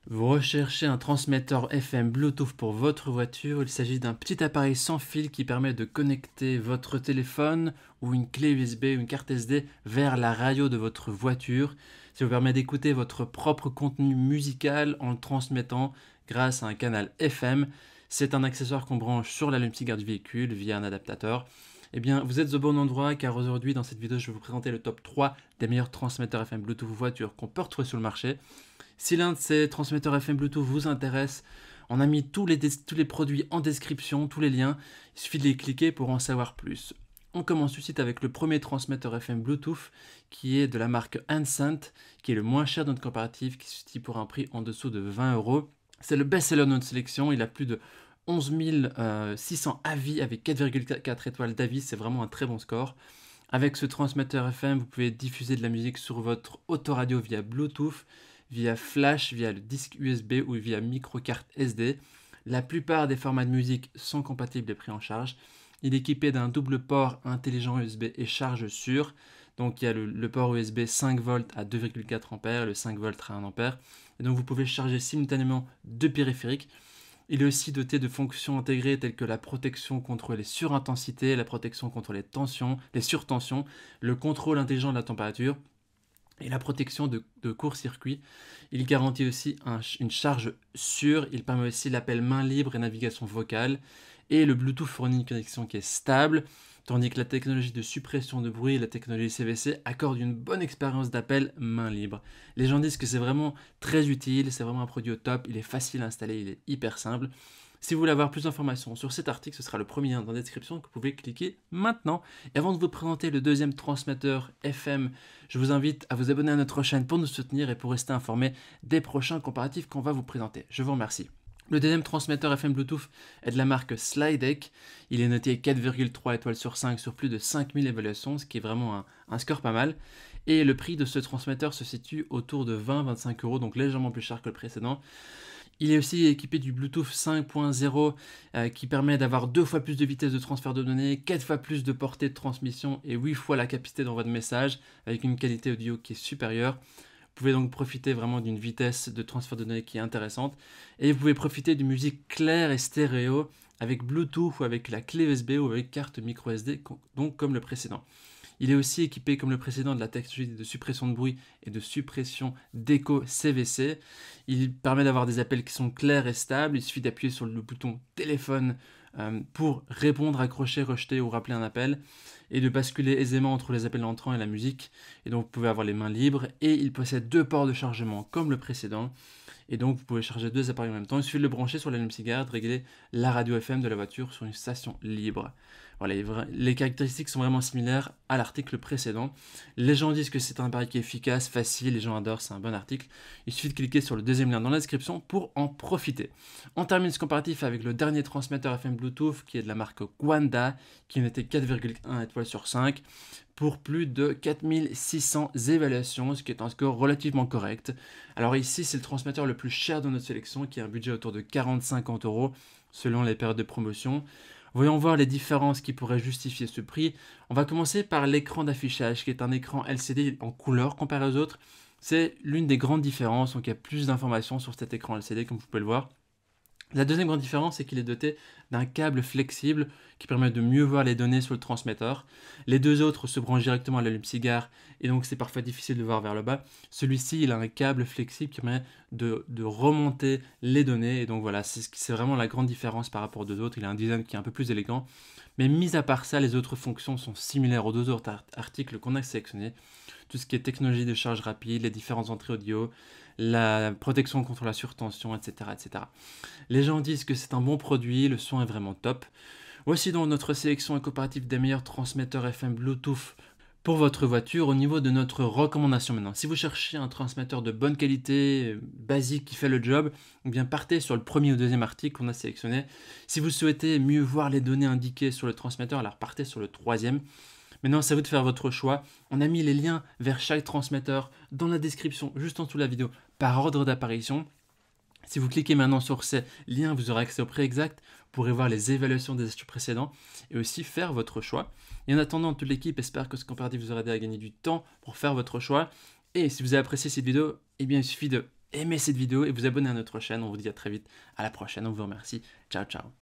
Vous recherchez un transmetteur FM Bluetooth pour votre voiture. Il s'agit d'un petit appareil sans fil qui permet de connecter votre téléphone ou une clé USB ou une carte SD vers la radio de votre voiture. Ça vous permet d'écouter votre propre contenu musical en le transmettant grâce à un canal FM. C'est un accessoire qu'on branche sur l'allume-cigare du véhicule via un adaptateur. Eh bien, vous êtes au bon endroit car aujourd'hui, dans cette vidéo, je vais vous présenter le top 3 des meilleurs transmetteurs FM Bluetooth voiture qu'on peut retrouver sur le marché. Si l'un de ces transmetteurs FM Bluetooth vous intéresse, on a mis tous les produits en description, tous les liens. Il suffit de les cliquer pour en savoir plus. On commence tout de suite avec le premier transmetteur FM Bluetooth qui est de la marque Ansent, qui est le moins cher de notre comparatif, qui se situe pour un prix en dessous de 20 euros. C'est le best-seller de notre sélection, il a plus de 11 600 avis avec 4,4 étoiles d'avis, c'est vraiment un très bon score. Avec ce transmetteur FM, vous pouvez diffuser de la musique sur votre autoradio via Bluetooth, via flash, via le disque USB ou via micro-carte SD. La plupart des formats de musique sont compatibles et pris en charge. Il est équipé d'un double port intelligent USB et charge sûre. Donc il y a le port USB 5V à 2,4 A, le 5V à 1 A. Et donc vous pouvez charger simultanément deux périphériques. Il est aussi doté de fonctions intégrées telles que la protection contre les surintensités, la protection contre les tensions, les surtensions, le contrôle intelligent de la température et la protection de court-circuit. Il garantit aussi une charge sûre, il permet aussi l'appel main libre et navigation vocale, et le Bluetooth fournit une connexion qui est stable, tandis que la technologie de suppression de bruit et la technologie CVC accordent une bonne expérience d'appel main libre. Les gens disent que c'est vraiment très utile, c'est vraiment un produit au top, il est facile à installer, il est hyper simple. Si vous voulez avoir plus d'informations sur cet article, ce sera le premier lien dans la description que vous pouvez cliquer maintenant. Et avant de vous présenter le deuxième transmetteur FM, je vous invite à vous abonner à notre chaîne pour nous soutenir et pour rester informé des prochains comparatifs qu'on va vous présenter. Je vous remercie. Le deuxième transmetteur FM Bluetooth est de la marque Slydeck. Il est noté 4,3 étoiles sur 5 sur plus de 5000 évaluations, ce qui est vraiment un score pas mal. Et le prix de ce transmetteur se situe autour de 20-25 euros, donc légèrement plus cher que le précédent. Il est aussi équipé du Bluetooth 5.0 qui permet d'avoir 2 fois plus de vitesse de transfert de données, 4 fois plus de portée de transmission et 8 fois la capacité d'envoi de messages avec une qualité audio qui est supérieure. Vous pouvez donc profiter vraiment d'une vitesse de transfert de données qui est intéressante et vous pouvez profiter d'une musique claire et stéréo avec Bluetooth ou avec la clé USB ou avec carte micro SD, donc comme le précédent. Il est aussi équipé comme le précédent de la technologie de suppression de bruit et de suppression d'écho CVC. Il permet d'avoir des appels qui sont clairs et stables. Il suffit d'appuyer sur le bouton téléphone pour répondre, accrocher, rejeter ou rappeler un appel et de basculer aisément entre les appels entrants et la musique. Et donc vous pouvez avoir les mains libres et il possède 2 ports de chargement comme le précédent. Et donc vous pouvez charger 2 appareils en même temps. Il suffit de le brancher sur l'allume-cigare, de régler la radio FM de la voiture sur une station libre. Voilà, les caractéristiques sont vraiment similaires à l'article précédent. Les gens disent que c'est un appareil qui est efficace, facile, les gens adorent, c'est un bon article. Il suffit de cliquer sur le deuxième lien dans la description pour en profiter. On termine ce comparatif avec le dernier transmetteur FM Bluetooth qui est de la marque Qanda, qui n'était 4,1 étoiles sur 5 pour plus de 4600 évaluations, ce qui est un score relativement correct. Alors ici, c'est le transmetteur le plus cher de notre sélection, qui a un budget autour de 40-50 euros selon les périodes de promotion. Voyons voir les différences qui pourraient justifier ce prix. On va commencer par l'écran d'affichage, qui est un écran LCD en couleur comparé aux autres. C'est l'une des grandes différences, donc il y a plus d'informations sur cet écran LCD, comme vous pouvez le voir. La deuxième grande différence, c'est qu'il est doté d'un câble flexible qui permet de mieux voir les données sur le transmetteur. Les deux autres se branchent directement à l'allume-cigare et donc c'est parfois difficile de voir vers le bas. Celui-ci, il a un câble flexible qui permet de remonter les données et donc voilà, c'est vraiment la grande différence par rapport aux deux autres. Il a un design qui est un peu plus élégant. Mais mis à part ça, les autres fonctions sont similaires aux deux autres articles qu'on a sélectionnés. Tout ce qui est technologie de charge rapide, les différentes entrées audio, la protection contre la surtension, etc., etc. Les gens disent que c'est un bon produit, le son est vraiment top. Voici donc notre sélection et comparatif des meilleurs transmetteurs FM Bluetooth pour votre voiture au niveau de notre recommandation maintenant. Si vous cherchez un transmetteur de bonne qualité, basique, qui fait le job, eh bien partez sur le premier ou deuxième article qu'on a sélectionné. Si vous souhaitez mieux voir les données indiquées sur le transmetteur, alors partez sur le troisième. Maintenant, c'est à vous de faire votre choix. On a mis les liens vers chaque transmetteur dans la description, juste en dessous de la vidéo, par ordre d'apparition. Si vous cliquez maintenant sur ces liens, vous aurez accès au prix exact, vous pourrez voir les évaluations des achats précédents et aussi faire votre choix. Et en attendant, toute l'équipe espère que ce comparatif vous aura aidé à gagner du temps pour faire votre choix. Et si vous avez apprécié cette vidéo, eh bien, il suffit de aimer cette vidéo et vous abonner à notre chaîne. On vous dit à très vite, à la prochaine, on vous remercie. Ciao ciao.